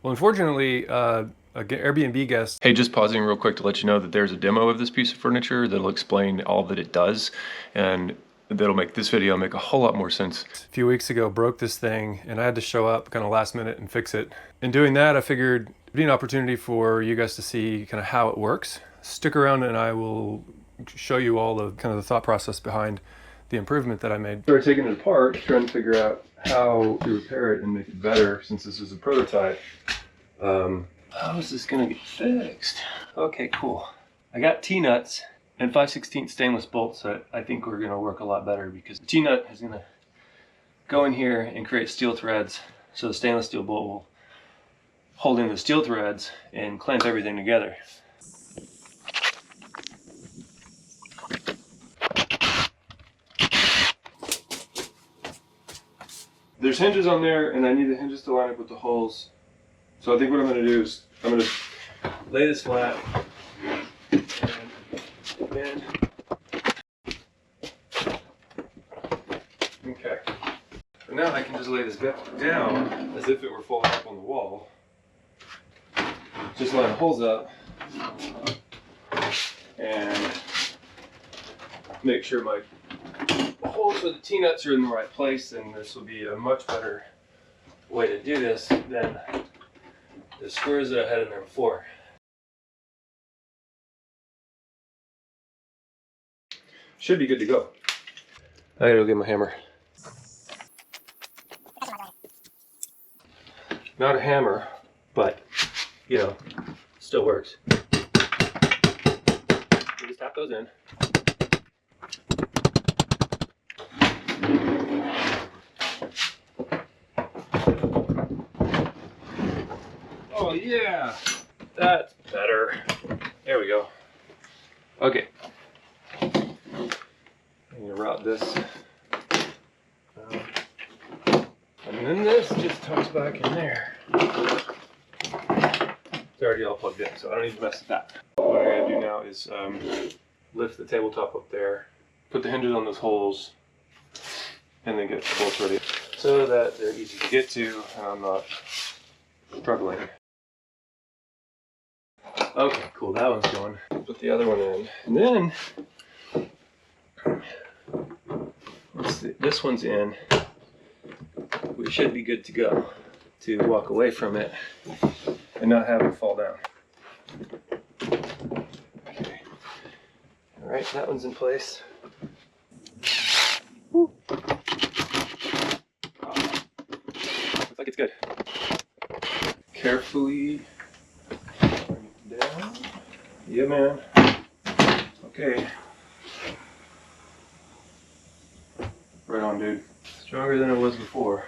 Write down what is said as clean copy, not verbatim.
Well, unfortunately, an Airbnb guest. Hey, just pausing real quick to let you know that there's a demo of this piece of furniture that'll explain all that it does, and that'll make this video make a whole lot more sense. A few weeks ago broke this thing, and I had to show up kind of last minute and fix it. In doing that, I figured it'd be an opportunity for you guys to see kind of how it works. Stick around and I will show you all the kind of the thought process behind the improvement that I made. Started taking it apart, trying to figure out how to repair it and make it better, since this is a prototype. How is this gonna get fixed? Okay, cool. I got T-nuts and 5/16 stainless bolts that I think are gonna work a lot better, because the T-nut is gonna go in here and create steel threads, so the stainless steel bolt will hold in the steel threads and clamp everything together. There's hinges on there, and I need the hinges to line up with the holes. So I think what I'm going to do is I'm going to lay this flat and bend. Okay. So now I can just lay this down as if it were folded up on the wall. Just line the holes up and make sure my holes for the T-nuts are in the right place, and this will be a much better way to do this than the screws that I had in there before. Should be good to go. I gotta go get my hammer. Not a hammer, but you know, still works. You just tap those in. Oh yeah, that's better. There we go. Okay. I'm gonna route this. And then this just tucks back in there. It's already all plugged in, so I don't need to mess with that. What I gotta do now is lift the tabletop up there, put the hinges on those holes, and then get the bolts ready so that they're easy to get to and I'm not struggling. Okay, cool, that one's going. Put the other one in. And then, let's see, this one's in. We should be good to go to walk away from it and not have it fall down. Okay. Alright, that one's in place. Woo. Oh, looks like it's good. Carefully. Down. Yeah, man. Okay. Right on, dude. Stronger than it was before.